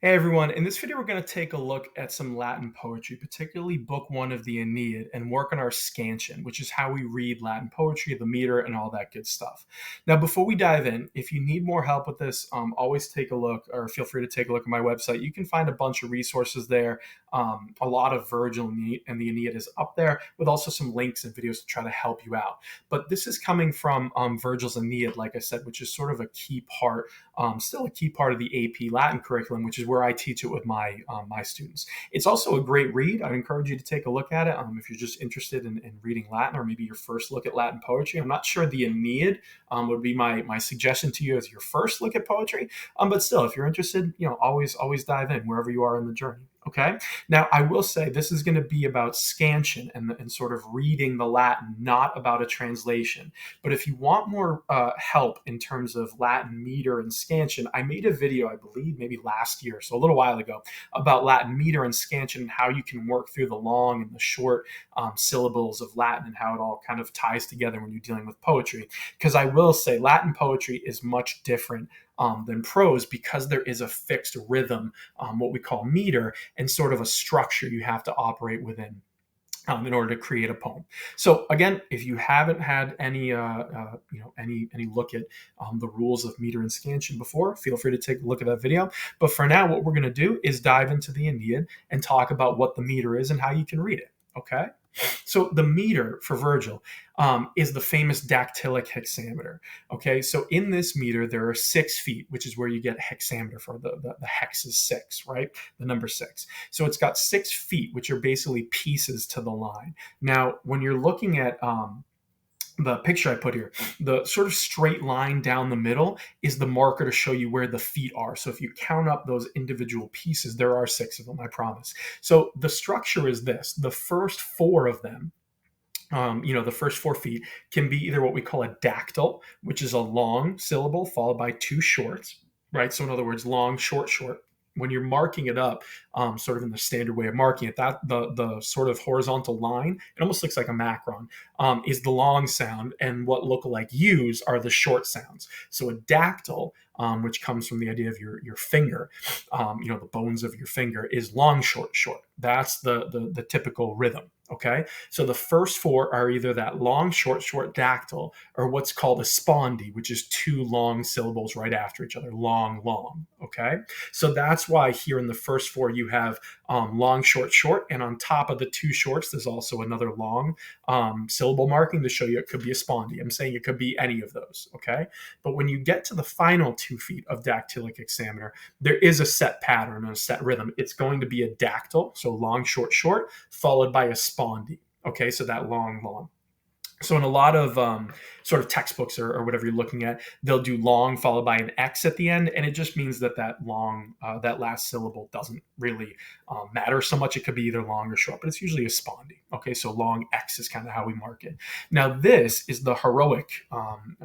Hey everyone, in this video we're going to take a look at some Latin poetry, particularly book one of the Aeneid, and work on our scansion, which is how we read Latin poetry, the meter, and all that good stuff. Now, before we dive in, if you need more help with this, always take a look, or feel free to take a look at my website. You can find a bunch of resources there. A lot of Virgil and the Aeneid is up there, with also some links and videos to try to help you out. But this is coming from Virgil's Aeneid, like I said, which is sort of a key part, still a key part of the AP Latin curriculum, which is where I teach it with my students. It's also a great read. I'd encourage you to take a look at it if you're just interested in reading Latin, or maybe your first look at Latin poetry. I'm not sure the Aeneid would be my suggestion to you as your first look at poetry, but still, if you're interested, always dive in wherever you are in the journey. Okay. Now, I will say this is going to be about scansion and sort of reading the Latin, not about a translation. But if you want more help in terms of Latin meter and scansion, I made a video, I believe, maybe last year, so a little while ago, about Latin meter and scansion and how you can work through the long and the short syllables of Latin and how it all kind of ties together when you're dealing with poetry. Because I will say Latin poetry is much different than prose, because there is a fixed rhythm, what we call meter, and sort of a structure you have to operate within in order to create a poem. So again, if you haven't had any look at the rules of meter and scansion before, feel free to take a look at that video. But for now, what we're going to do is dive into the Aeneid and talk about what the meter is and how you can read it. Okay. So the meter for Virgil is the famous dactylic hexameter. Okay, so in this meter, there are 6 feet, which is where you get hexameter for the hex is 6, right? The number 6. So it's got 6 feet, which are basically pieces to the line. Now, when you're looking at the picture I put here, the sort of straight line down the middle is the marker to show you where the feet are. So if you count up those individual pieces, there are 6 of them, I promise. So the structure is this: the first 4 of them, the first 4 feet can be either what we call a dactyl, which is a long syllable followed by 2 shorts, right? So in other words, long, short, short. When you're marking it up, sort of in the standard way of marking it, that the sort of horizontal line, it almost looks like a macron, is the long sound, and what look like U's are the short sounds. So a dactyl, which comes from the idea of your finger, the bones of your finger, is long, short, short. That's the typical rhythm. Okay, so the first 4 are either that long, short, short dactyl, or what's called a spondy, which is 2 long syllables right after each other, long, long. Okay, so that's why here in the first 4 you have long, short, short, and on top of the 2 shorts, there's also another long syllable marking to show you it could be a spondy. I'm saying it could be any of those. Okay, but when you get to the final 2 feet of dactylic hexameter, there is a set pattern and a set rhythm. It's going to be a dactyl, so long, short, short, followed by a spondy. Okay, so that long, long. So in a lot of sort of textbooks or whatever you're looking at, they'll do long followed by an X at the end, and it just means that long, that last syllable doesn't really matter so much. It could be either long or short, but it's usually a spondy. Okay, so long X is kind of how we mark it. Now this is the heroic,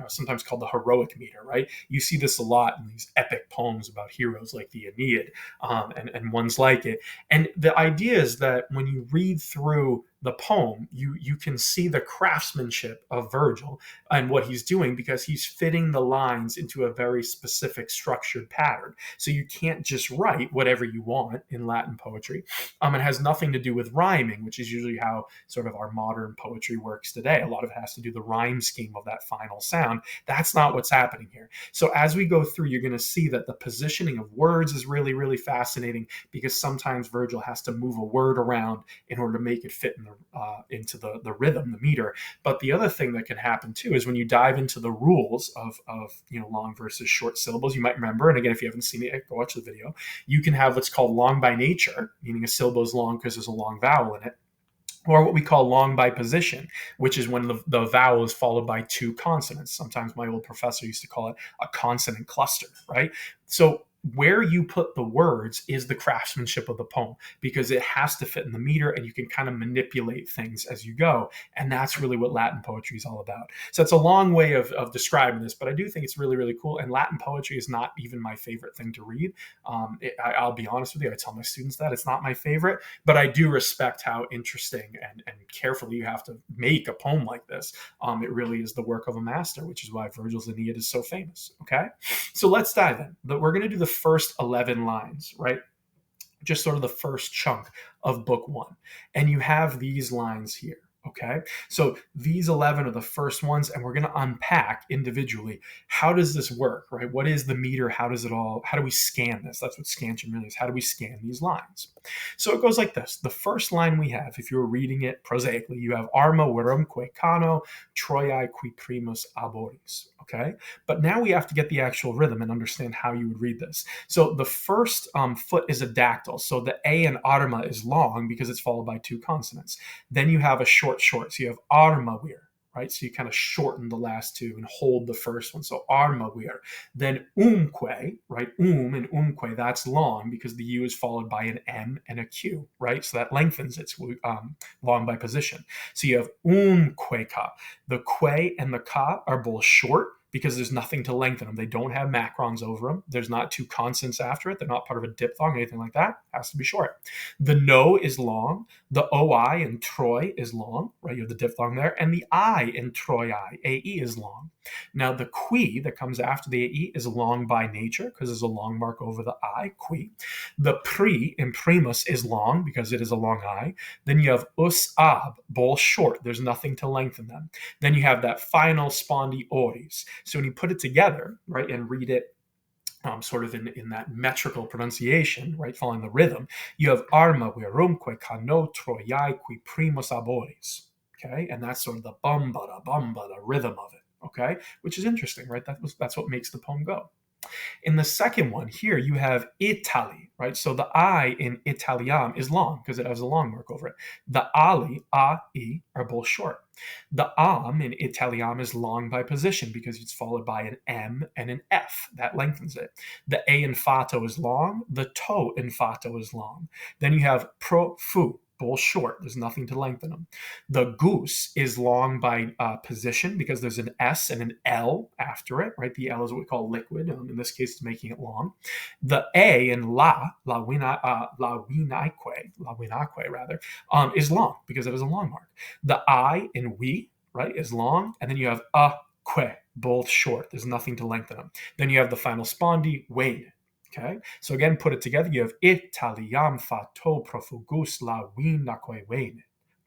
sometimes called the heroic meter, right? You see this a lot in these epic poems about heroes like the Aeneid and ones like it. And the idea is that when you read through the poem, you can see the craftsmanship of Virgil and what he's doing, because he's fitting the lines into a very specific structured pattern. So you can't just write whatever you want in Latin poetry. It has nothing to do with rhyming, which is usually how sort of our modern poetry works today. A lot of it has to do the rhyme scheme of that final sound. That's not what's happening here. So as we go through, you're going to see that the positioning of words is really, really fascinating, because sometimes Virgil has to move a word around in order to make it fit into the rhythm, the meter. But the other thing that can happen too is when you dive into the rules of long versus short syllables, you might remember, and again, if you haven't seen it, go watch the video, you can have what's called long by nature, meaning a syllable is long because there's a long vowel in it, or what we call long by position, which is when the vowel is followed by 2 consonants. Sometimes my old professor used to call it a consonant cluster, right? So where you put the words is the craftsmanship of the poem, because it has to fit in the meter, and you can kind of manipulate things as you go. And that's really what Latin poetry is all about. So it's a long way of describing this, but I do think it's really, really cool. And Latin poetry is not even my favorite thing to read. I'll be honest with you. I tell my students that it's not my favorite, but I do respect how interesting and carefully you have to make a poem like this. It really is the work of a master, which is why Virgil's Aeneid is so famous. Okay, so let's dive in. We're going to do the first 11 lines, right? just sort of the first chunk of book one. And you have these lines here. Okay, so these 11 are the first ones, and we're going to unpack individually. How does this work, right? What is the meter? How do we scan this? That's what scansion really is. How do we scan these lines? So it goes like this. The first line we have, if you're reading it prosaically, you have arma virumque cano, Troiae qui primus aboris. Okay, but now we have to get the actual rhythm and understand how you would read this. So the first foot is a dactyl. So the A in arma is long because it's followed by two consonants. Then you have a short. So you have armawir, right? So you kind of shorten the last two and hold the first one. So armawir. Then umque, right? And umque, that's long because the U is followed by an M and a Q, right? So that lengthens its long by position. So you have umqueka. The que and the ka are both short because there's nothing to lengthen them. They don't have macrons over them. There's not two consonants after it. They're not part of a diphthong, anything like that. It has to be short. The no is long. The oi in Troy is long, right? You have the diphthong there. And the I in Troiae, AE, is long. Now, the qui that comes after the AE is long by nature because there's a long mark over the I, qui. The pri in primus is long because it is a long I. Then you have us, ab, both short. There's nothing to lengthen them. Then you have that final spondi oris. So when you put it together, right, and read it sort of in that metrical pronunciation, right, following the rhythm, you have arma virumque cano Troiae qui primus aboris. Okay, and that's sort of the bumba, the rhythm of it. Okay, which is interesting, right? That's what makes the poem go. In the second one here, you have Italy, right? So the I in Italiam is long because it has a long mark over it. The Ali, A, E, are both short. The Am in Italiam is long by position because it's followed by an M and an F. That lengthens it. The A in Fato is long. The To in Fato is long. Then you have Pro, Fu, both short. There's nothing to lengthen them. The goose is long by position because there's an S and an L after it, right? The L is what we call liquid. In this case, it's making it long. The A in winaque rather, is long because it is a long mark. The I in we, right, is long. And then you have que, both short. There's nothing to lengthen them. Then you have the final spondi, wade. Okay, so again, put it together. You have Italiam fato profugus la winaque wade.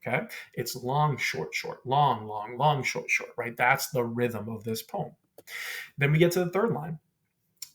Okay, it's long, short, long, short, right? That's the rhythm of this poem. Then we get to the third line.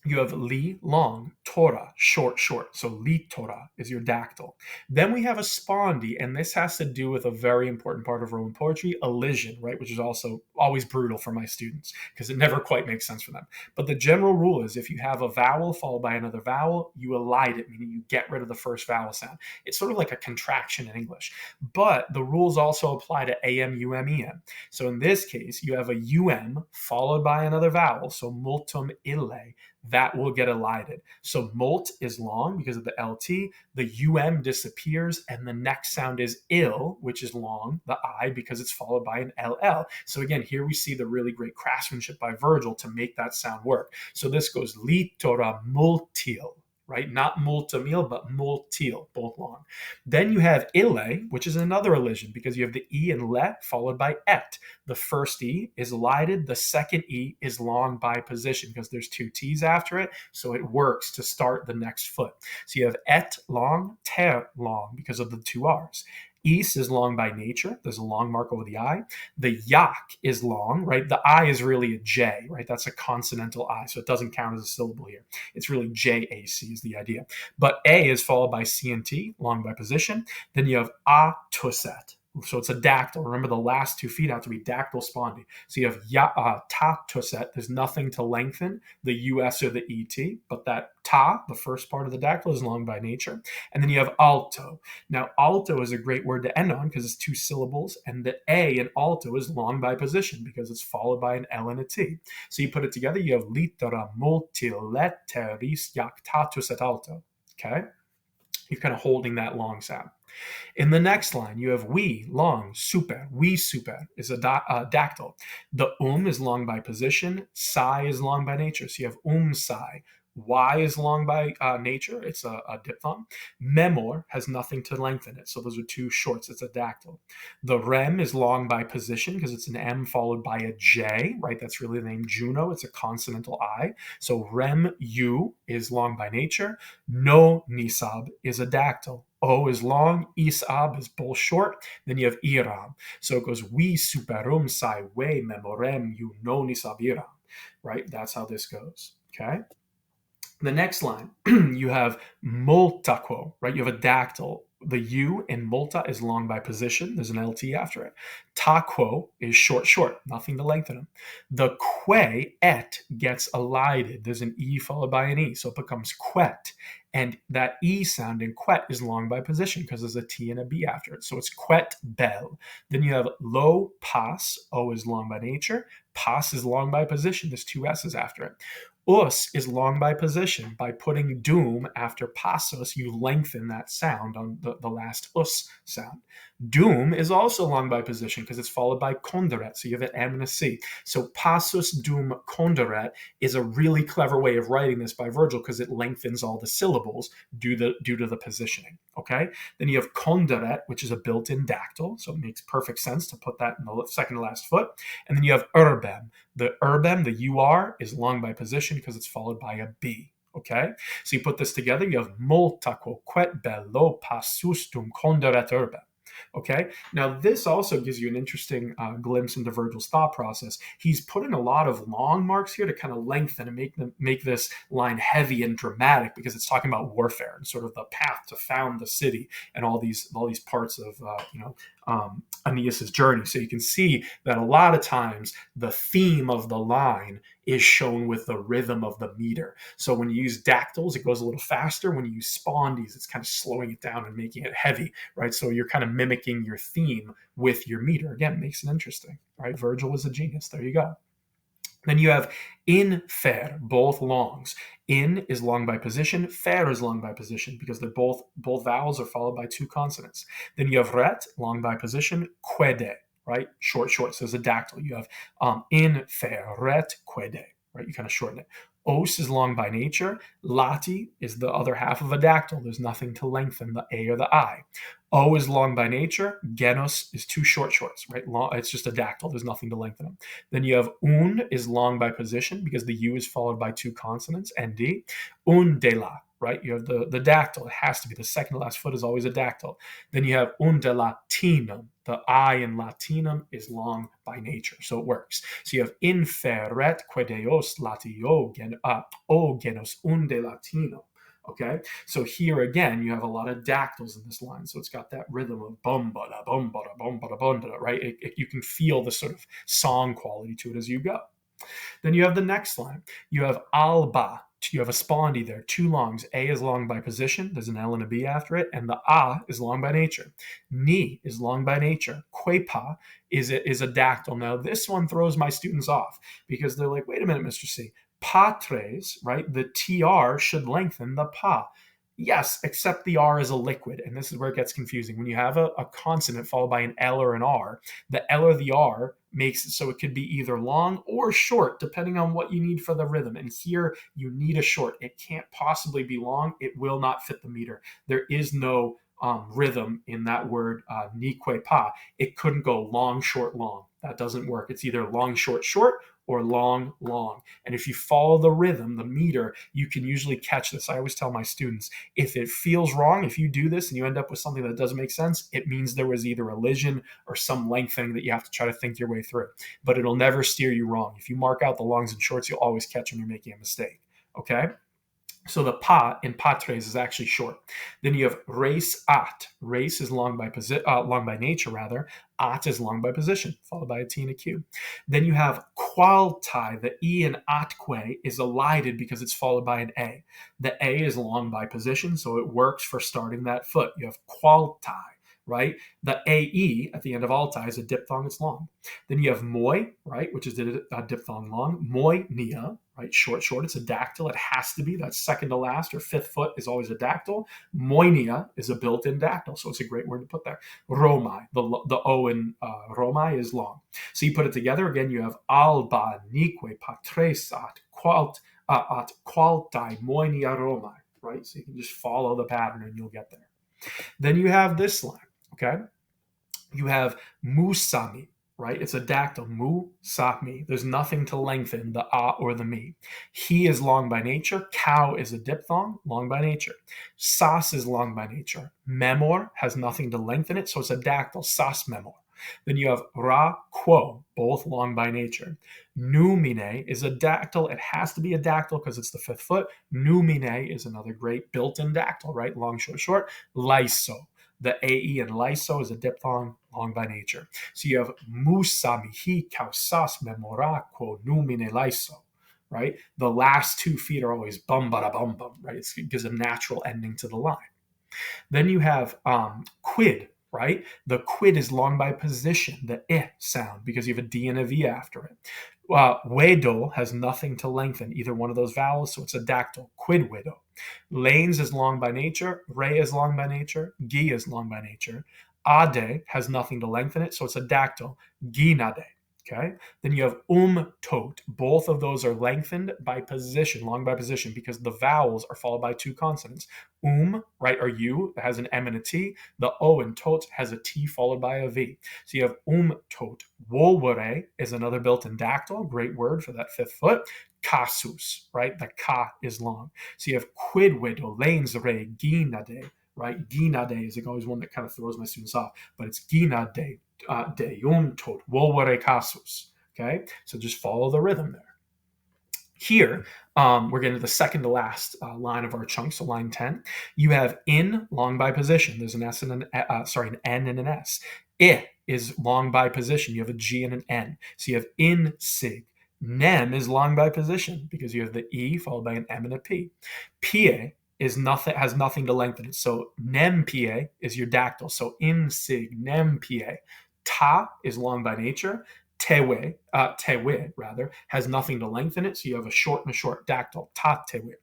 You have li, long, tora, short. So li tora is your dactyl. Then we have a spondi, and this has to do with a very important part of Roman poetry, elision, right? Which is also always brutal for my students because it never quite makes sense for them. But the general rule is if you have a vowel followed by another vowel, you elide it, meaning you get rid of the first vowel sound. It's sort of like a contraction in English. But the rules also apply to am, em. So in this case, you have a um followed by another vowel, so multum ille. That will get elided. So molt is long because of the LT, the UM disappears, and the next sound is ill, which is long, the I, because it's followed by an LL. So again, here we see the really great craftsmanship by Virgil to make that sound work. So this goes litora multil, right? Not multimil, but multil, both long. Then you have ille, which is another elision because you have the E in le followed by et. The first E is elided. The second E is long by position because there's two T's after it. So it works to start the next foot. So you have et long, ter long because of the two R's. Is is long by nature. There's a long mark over the I. The yak is long, right? The I is really a J, right? That's a consonantal I, so it doesn't count as a syllable here. It's really J-A-C is the idea. But A is followed by C and T, long by position. Then you have a tuset. So it's a dactyl. Remember, the last 2 feet have to be dactyl spondy. So you have ta tuset. There's nothing to lengthen the US or the ET, but that ta, the first part of the dactyl, is long by nature. And then you have alto. Now, alto is a great word to end on because it's 2 syllables, and the A in alto is long by position because it's followed by an L and a T. So you put it together, you have litera multiletteris jactatus et alto. Okay? You're kind of holding that long sound. In the next line, you have we, long, super. We super is a dactyl. The is long by position. Psi is long by nature. So you have psi. Y is long by nature. It's a diphthong. Memor has nothing to lengthen it. So those are two shorts. It's a dactyl. The rem is long by position because it's an M followed by a J, right? That's really the name Juno. It's a consonantal I. So rem U is long by nature. No nisab is a dactyl. O is long, isab is both short. Then you have iram. So it goes we superum sai we memorem you no nisab iram, right? That's how this goes, okay? The next line, you have multaquo, right? You have a dactyl. The U in multa is long by position. There's an LT after it. Taquo is short, short, nothing to lengthen them. The que, et, gets elided. There's an E followed by an E, so it becomes quet. And that E sound in quet is long by position because there's a T and a B after it. So it's quet bel. Then you have lo pas. O is long by nature. Pas is long by position. There's two S's after it. Us is long by position. By putting doom after passos, you lengthen that sound on the last us sound. Doom is also long by position because it's followed by conderet, so you have an M and a C. So passus doom conderet is a really clever way of writing this by Virgil because it lengthens all the syllables due to the positioning, okay? Then you have conderet, which is a built-in dactyl, so it makes perfect sense to put that in the second to last foot. And then you have urbem. The urbem, the UR, is long by position because it's followed by a B. Okay, so you put this together, you have multaquo quet bello passus dum conderet urbem. Okay, now this also gives you an interesting glimpse into Virgil's thought process. He's put in a lot of long marks here to kind of lengthen and make this line heavy and dramatic because it's talking about warfare and sort of the path to found the city and all these parts of Aeneas's journey. So you can see that a lot of times the theme of the line is shown with the rhythm of the meter. So when you use dactyls, it goes a little faster. When you use spondies, it's kind of slowing it down and making it heavy, right? So you're kind of mimicking your theme with your meter. Again, makes it interesting, right? Virgil was a genius. There you go. Then you have in, fer, both longs. In is long by position. Fer is long by position because they're both vowels are followed by two consonants. Then you have ret, long by position. Quede, right? Short, short. So there's a dactyl. You have in, fer, ret, quede, right? You kind of shorten it. Os is long by nature. Lati is the other half of a dactyl. There's nothing to lengthen the A or the I. O is long by nature. Genos is two short shorts, right? It's just a dactyl. There's nothing to lengthen them. Then you have un is long by position because the U is followed by two consonants, ND. Undela, right? You have the dactyl. It has to be. The second to last foot is always a dactyl. Then you have undelatinum. The I in Latinum is long by nature, so it works. So you have inferet quedeos latio o genos undelatino. Okay, so here again, you have a lot of dactyls in this line. So it's got that rhythm of bum bada bum bada bum bada bum bada, right? You can feel the sort of song quality to it as you go. Then you have the next line. You have alba. You have a spondee there, two longs. A is long by position. There's an L and a B after it. And the A is long by nature. Ni is long by nature. Quepa is a dactyl. Now, this one throws my students off because they're like, wait a minute, Mr. C. Patres, right? The TR should lengthen the pa. Yes, except the R is a liquid, and this is where it gets confusing. When you have a consonant followed by an L or an R, the L or the R makes it so it could be either long or short, depending on what you need for the rhythm. And here, you need a short. It can't possibly be long. It will not fit the meter. There is no rhythm in that word, ni que pa. It couldn't go long, short, long. That doesn't work. It's either long, short, short, or long, long. And if you follow the rhythm, the meter, you can usually catch this. I always tell my students, if it feels wrong, if you do this and you end up with something that doesn't make sense, it means there was either elision or some lengthening that you have to try to think your way through. But it'll never steer you wrong. If you mark out the longs and shorts, you'll always catch when you're making a mistake. Okay? So the pa in patres is actually short. Then you have res at. Res is long by nature rather. At is long by position, followed by a T and a Q. Then you have qualti. The E in atque is elided because it's followed by an A. The A is long by position, so it works for starting that foot. You have qualti, right? The AE at the end of alti is a diphthong, it's long. Then you have moi, right, which is a diphthong long. Moinia, right, short, short, it's a dactyl. It has to be. That's second to last or fifth foot is always a dactyl. Moinia is a built-in dactyl, so it's a great word to put there. Romai, the O in Romai is long. So you put it together, again, you have alba, nique, patresat, qualt, at qualtai moenia Romae, right? So you can just follow the pattern and you'll get there. Then you have this line, okay? You have musami, right? It's a dactyl, mu-sa-mi. There's nothing to lengthen the a or the mi. He is long by nature. Cow is a diphthong, long by nature. Sas is long by nature. Memor has nothing to lengthen it, so it's a dactyl, sas memor. Then you have ra, quo, both long by nature. Numine is a dactyl. It has to be a dactyl because it's the fifth foot. Numine is another great built-in dactyl, right? Long, short, short. Lyso. The AE in lyso is a diphthong, long by nature. So you have musami, he, kausas, memora, quo, numine, lyso, right? The last 2 feet are always bum, bada, bum, bum, right? It gives a natural ending to the line. Then you have quid, right? The quid is long by position, the I sound, because you have a D and a V after it. Wedo has nothing to lengthen either one of those vowels, so it's a dactyl, quid wedo. Lanes is long by nature, re is long by nature, gi is long by nature. Ade has nothing to lengthen it, so it's a dactyl, ginade. Okay. Then you have tot. Both of those are lengthened by position, long by position, because the vowels are followed by 2 consonants. Right, or U, that has an M and a T. The O in tot has a T followed by a V. So you have tot. Wolvere is another built-in dactyl, great word for that 5th foot. Casus, right? The ka is long. So you have quidwido, lanes re, ginade, right? Ginade is always one that kind of throws my students off, but it's ginade. Tot, wolvere casus. Okay, so just follow the rhythm there. Here, we're getting to the second to last line of our chunk, so line 10. You have in, long by position. There's an S and an N and an S. I is long by position. You have a G and an N. So you have in, sig. Nem is long by position because you have the E followed by an M and a P. Pie is nothing, has nothing to lengthen it. So nem pie is your dactyl. So in, sig, nem pie. Ta is long by nature. Tewe rather, has nothing to lengthen it, so you have a short and a short dactyl, ta tewe.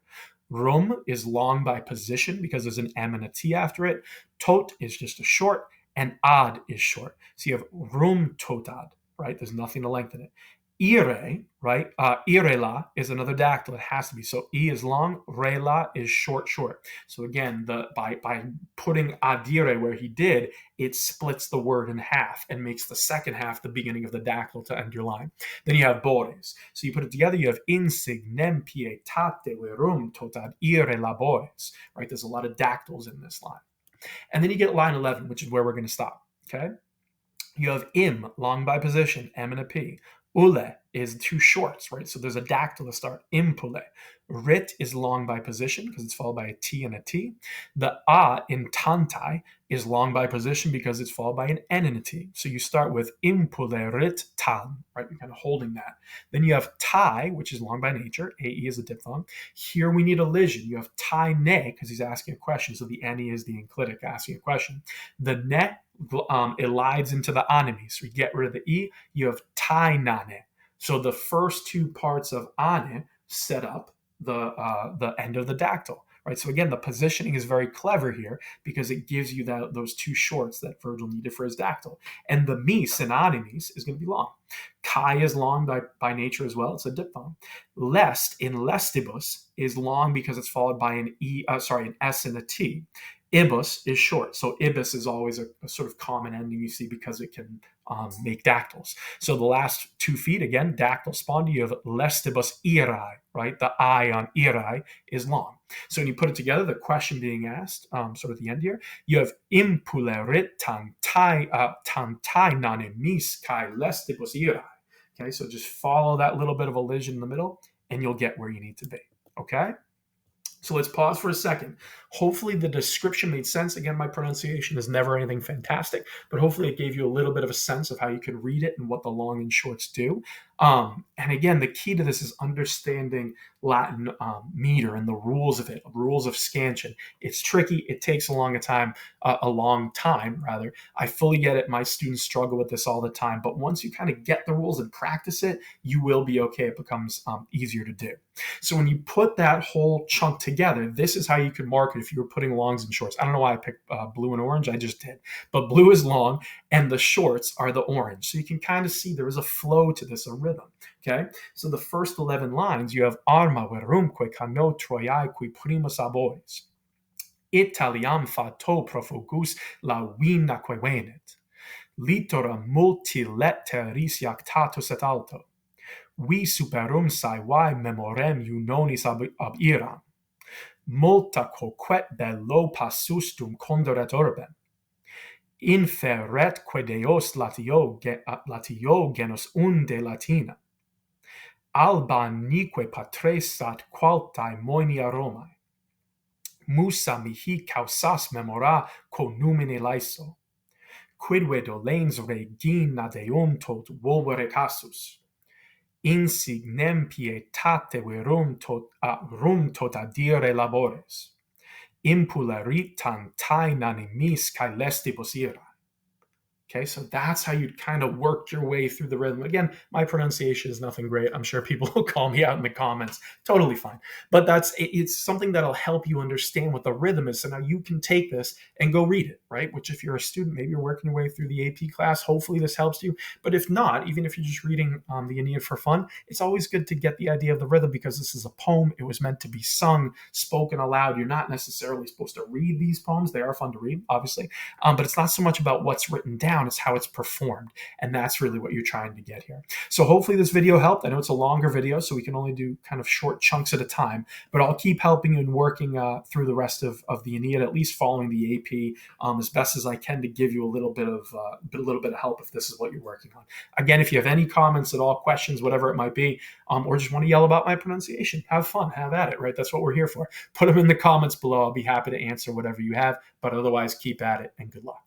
Rum is long by position because there's an M and a T after it. Tot is just a short, and ad is short. So you have rum totad, right? There's nothing to lengthen it. Ire, right? Irela is another dactyl. It has to be. So E is long, rela is short, short. So again, by putting adire where he did, it splits the word in half and makes the second half the beginning of the dactyl to end your line. Then you have bores. So you put it together, you have insig, nem pietate, verum totad ire labores, right? There's a lot of dactyls in this line. And then you get line 11, which is where we're going to stop, okay? You have im, long by position, M and a P. Ule is 2 shorts, right? So there's a dactyl to start, impule. Rit is long by position because it's followed by a T and a T. The A in tantai is long by position because it's followed by an N and a T. So you start with impule rit tan, right? You're kind of holding that. Then you have tai, which is long by nature. AE is a diphthong. Here we need elision. You have tai ne because he's asking a question. So the NE is the enclitic asking a question. The ne elides into the anime. So we get rid of the E. You have tai nane. So the first 2 parts of ane set up the end of the dactyl, right? So again, the positioning is very clever here because it gives you those 2 shorts that Virgil needed for his dactyl. And the me, synonymies, is going to be long. Chi is long by nature as well. It's a diphthong. Lest in lestibus is long because it's followed by an S and a T. Ibus is short. So ibis is always a sort of common ending you see because it can make dactyls. So the last 2 feet, again, dactyl spondy, you have lestibus iri, right? The I on iri is long. So when you put it together, the question being asked, sort of at the end here, you have impule rit tantai nane mis kai lestibus iri. Okay, so just follow that little bit of elision in the middle and you'll get where you need to be, okay? So let's pause for a second. Hopefully the description made sense. Again, my pronunciation is never anything fantastic, but hopefully it gave you a little bit of a sense of how you can read it and what the long and shorts do. And again, the key to this is understanding Latin meter and the rules of it, rules of scansion. It's tricky. It takes a long time. I fully get it. My students struggle with this all the time. But once you kind of get the rules and practice it, you will be okay. It becomes easier to do. So when you put that whole chunk together, together, this is how you could mark it if you were putting longs and shorts. I don't know why I picked blue and orange. I just did. But blue is long and the shorts are the orange. So you can kind of see there is a flow to this, a rhythm. Okay? So the first 11 lines, you have arma verumque cano troiaeque primus aboris. Italiam fato profugus la vina venet. Litora multi letteris jactatus et alto. Vi superum saevae memorem iunonis ab iram. Multa quoquet bello passustum condoret urbem. Inferet deos latio genus unde latina. Alba nique patresat qualtae moenia Romae. Musa mihi causas memora conumine laiso. Quidve dolens regina deum tot volvere casus. Insignem pietate verum tot adire labores. Impuleritan tae animis cae lestibus ira. Okay, so that's how you'd kind of work your way through the rhythm. Again, my pronunciation is nothing great. I'm sure people will call me out in the comments. Totally fine. But it's something that'll help you understand what the rhythm is. So now you can take this and go read it, right? Which if you're a student, maybe you're working your way through the AP class, hopefully this helps you. But if not, even if you're just reading the Aeneid for fun, it's always good to get the idea of the rhythm because this is a poem. It was meant to be sung, spoken aloud. You're not necessarily supposed to read these poems. They are fun to read, obviously. But it's not so much about what's written down. It's how it's performed. And that's really what you're trying to get here. So hopefully this video helped. I know it's a longer video, so we can only do kind of short chunks at a time, but I'll keep helping you and working through the rest of the Aeneid, at least following the AP as best as I can to give you a little bit of help if this is what you're working on. Again, if you have any comments at all, questions, whatever it might be, or just want to yell about my pronunciation, have fun, have at it, right? That's what we're here for. Put them in the comments below. I'll be happy to answer whatever you have, but otherwise keep at it and good luck.